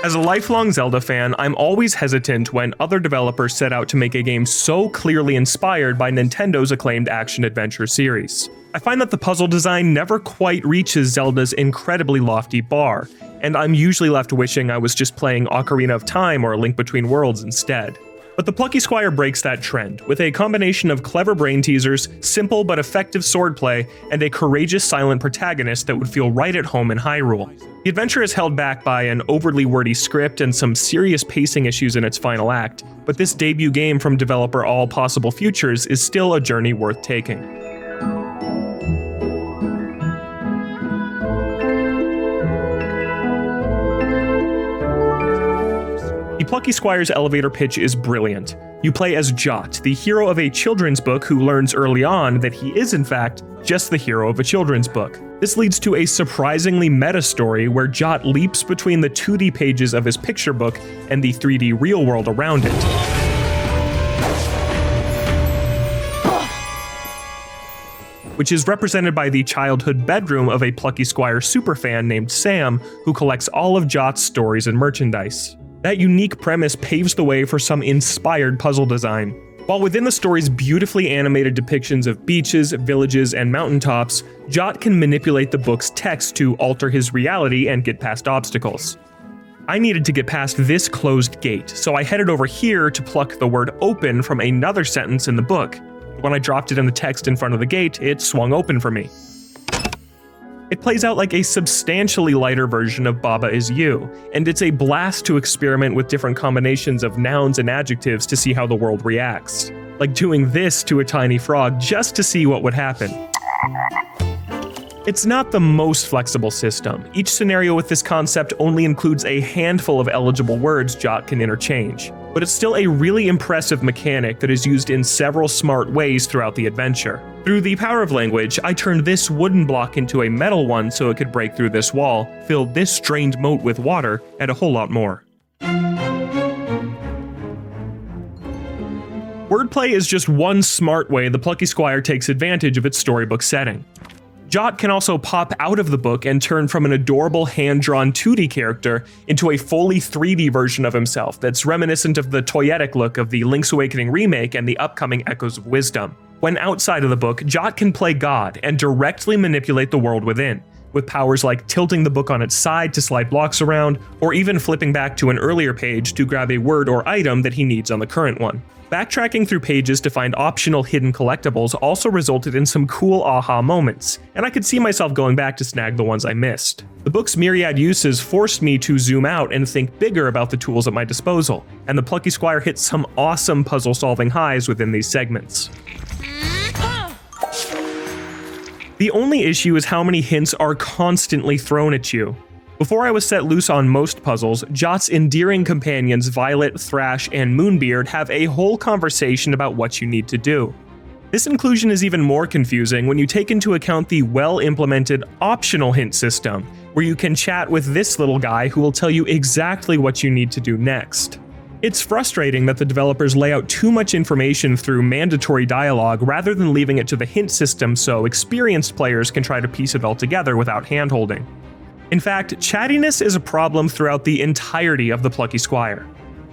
As a lifelong Zelda fan, I'm always hesitant when other developers set out to make a game so clearly inspired by Nintendo's acclaimed action-adventure series. I find that the puzzle design never quite reaches Zelda's incredibly lofty bar, and I'm usually left wishing I was just playing Ocarina of Time or Link Between Worlds instead. But the Plucky Squire breaks that trend, with a combination of clever brain teasers, simple but effective swordplay, and a courageous silent protagonist that would feel right at home in Hyrule. The adventure is held back by an overly wordy script and some serious pacing issues in its final act, but this debut game from developer All Possible Futures is still a journey worth taking. The Plucky Squire's elevator pitch is brilliant. You play as Jot, the hero of a children's book who learns early on that he is in fact just the hero of a children's book. This leads to a surprisingly meta story where Jot leaps between the 2D pages of his picture book and the 3D real world around it. Which is represented by the childhood bedroom of a Plucky Squire superfan named Sam, who collects all of Jot's stories and merchandise. That unique premise paves the way for some inspired puzzle design. While within the story's beautifully animated depictions of beaches, villages, and mountaintops, Jot can manipulate the book's text to alter his reality and get past obstacles. I needed to get past this closed gate, so I headed over here to pluck the word open from another sentence in the book. When I dropped it in the text in front of the gate, it swung open for me. It plays out like a substantially lighter version of Baba Is You, and it's a blast to experiment with different combinations of nouns and adjectives to see how the world reacts. Like doing this to a tiny frog just to see what would happen. It's not the most flexible system. Each scenario with this concept only includes a handful of eligible words Jot can interchange, but it's still a really impressive mechanic that is used in several smart ways throughout the adventure. Through the power of language, I turned this wooden block into a metal one so it could break through this wall, fill this drained moat with water, and a whole lot more. Wordplay is just one smart way the Plucky Squire takes advantage of its storybook setting. Jot can also pop out of the book and turn from an adorable hand-drawn 2D character into a fully 3D version of himself that's reminiscent of the toyetic look of the Link's Awakening remake and the upcoming Echoes of Wisdom. When outside of the book, Jot can play God and directly manipulate the world within, with powers like tilting the book on its side to slide blocks around, or even flipping back to an earlier page to grab a word or item that he needs on the current one. Backtracking through pages to find optional hidden collectibles also resulted in some cool aha moments, and I could see myself going back to snag the ones I missed. The book's myriad uses forced me to zoom out and think bigger about the tools at my disposal, and the Plucky Squire hits some awesome puzzle-solving highs within these segments. The only issue is how many hints are constantly thrown at you. Before I was set loose on most puzzles, Jot's endearing companions Violet, Thrash, and Moonbeard have a whole conversation about what you need to do. This inclusion is even more confusing when you take into account the well-implemented optional hint system, where you can chat with this little guy who will tell you exactly what you need to do next. It's frustrating that the developers lay out too much information through mandatory dialogue rather than leaving it to the hint system so experienced players can try to piece it all together without handholding. In fact, chattiness is a problem throughout the entirety of the Plucky Squire.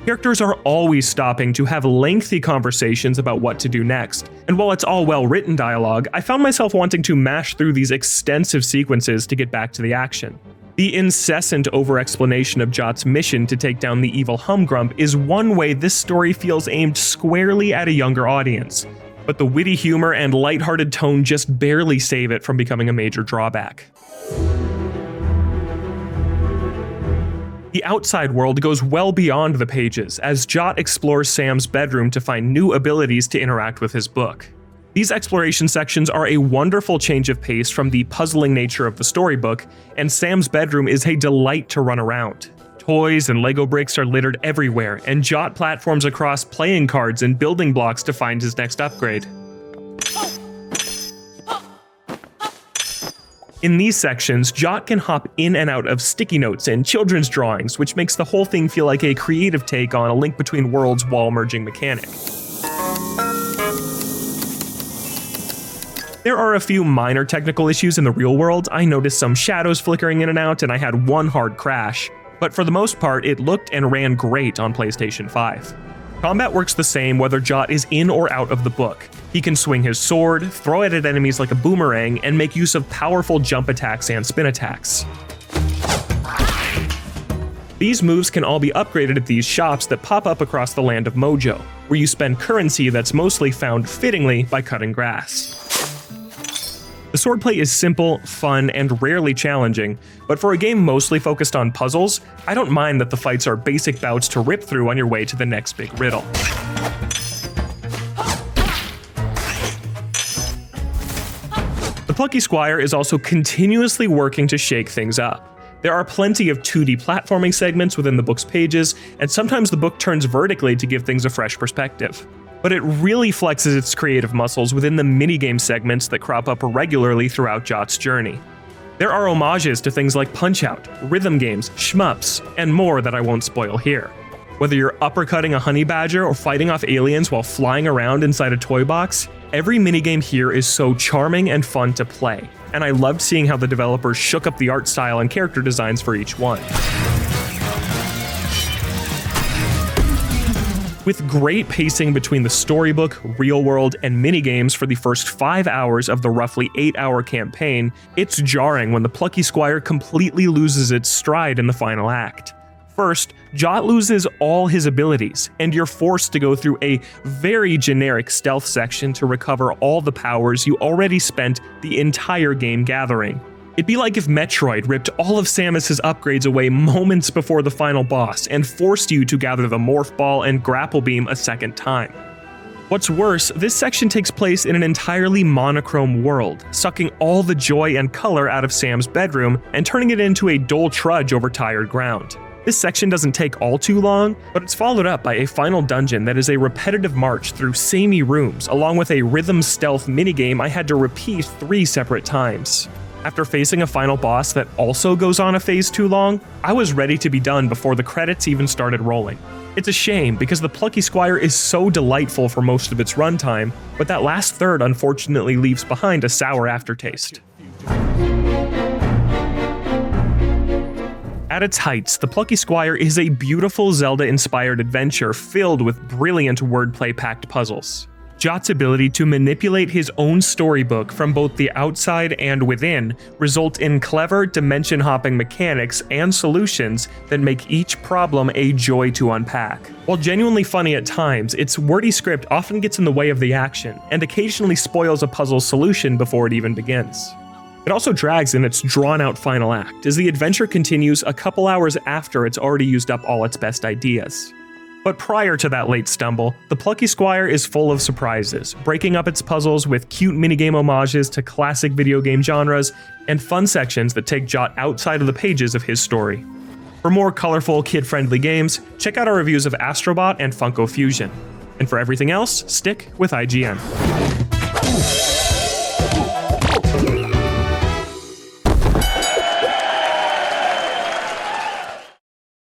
Characters are always stopping to have lengthy conversations about what to do next, and while it's all well-written dialogue, I found myself wanting to mash through these extensive sequences to get back to the action. The incessant over-explanation of Jot's mission to take down the evil Humgrump is one way this story feels aimed squarely at a younger audience, but the witty humor and lighthearted tone just barely save it from becoming a major drawback. The outside world goes well beyond the pages, as Jot explores Sam's bedroom to find new abilities to interact with his book. These exploration sections are a wonderful change of pace from the puzzling nature of the storybook, and Sam's bedroom is a delight to run around. Toys and Lego bricks are littered everywhere, and Jot platforms across playing cards and building blocks to find his next upgrade. In these sections, Jot can hop in and out of sticky notes and children's drawings, which makes the whole thing feel like a creative take on a Link Between Worlds wall-merging mechanic. There are a few minor technical issues in the real world. I noticed some shadows flickering in and out, and I had one hard crash. but for the most part, it looked and ran great on PlayStation 5. Combat works the same whether Jot is in or out of the book. He can swing his sword, throw it at enemies like a boomerang, and make use of powerful jump attacks and spin attacks. These moves can all be upgraded at these shops that pop up across the land of Mojo, where you spend currency that's mostly found fittingly by cutting grass. The swordplay is simple, fun, and rarely challenging, but for a game mostly focused on puzzles, I don't mind that the fights are basic bouts to rip through on your way to the next big riddle. The Plucky Squire is also continuously working to shake things up. There are plenty of 2D platforming segments within the book's pages, and sometimes the book turns vertically to give things a fresh perspective. But it really flexes its creative muscles within the minigame segments that crop up regularly throughout Jot's journey. There are homages to things like Punch-Out, rhythm games, shmups, and more that I won't spoil here. Whether you're uppercutting a honey badger or fighting off aliens while flying around inside a toy box, every minigame here is so charming and fun to play, and I loved seeing how the developers shook up the art style and character designs for each one. With great pacing between the storybook, real world, and minigames for the first 5 hours of the roughly 8-hour campaign, it's jarring when the Plucky Squire completely loses its stride in the final act. First, Jot loses all his abilities, and you're forced to go through a very generic stealth section to recover all the powers you already spent the entire game gathering. It'd be like if Metroid ripped all of Samus's upgrades away moments before the final boss and forced you to gather the Morph Ball and Grapple Beam a second time. What's worse, this section takes place in an entirely monochrome world, sucking all the joy and color out of Sam's bedroom and turning it into a dull trudge over tired ground. This section doesn't take all too long, but it's followed up by a final dungeon that is a repetitive march through samey rooms, along with a rhythm stealth minigame I had to repeat 3 separate times. After facing a final boss that also goes on a phase too long, I was ready to be done before the credits even started rolling. It's a shame because the Plucky Squire is so delightful for most of its runtime, but that last third unfortunately leaves behind a sour aftertaste. At its heights, the Plucky Squire is a beautiful Zelda-inspired adventure filled with brilliant wordplay-packed puzzles. Jot's ability to manipulate his own storybook from both the outside and within result in clever dimension-hopping mechanics and solutions that make each problem a joy to unpack. While genuinely funny at times, its wordy script often gets in the way of the action, and occasionally spoils a puzzle's solution before it even begins. It also drags in its drawn-out final act, as the adventure continues a couple hours after it's already used up all its best ideas. But prior to that late stumble, the Plucky Squire is full of surprises, breaking up its puzzles with cute minigame homages to classic video game genres, and fun sections that take Jot outside of the pages of his story. For more colorful, kid-friendly games, check out our reviews of Astrobot and Funko Fusion. And for everything else, stick with IGN.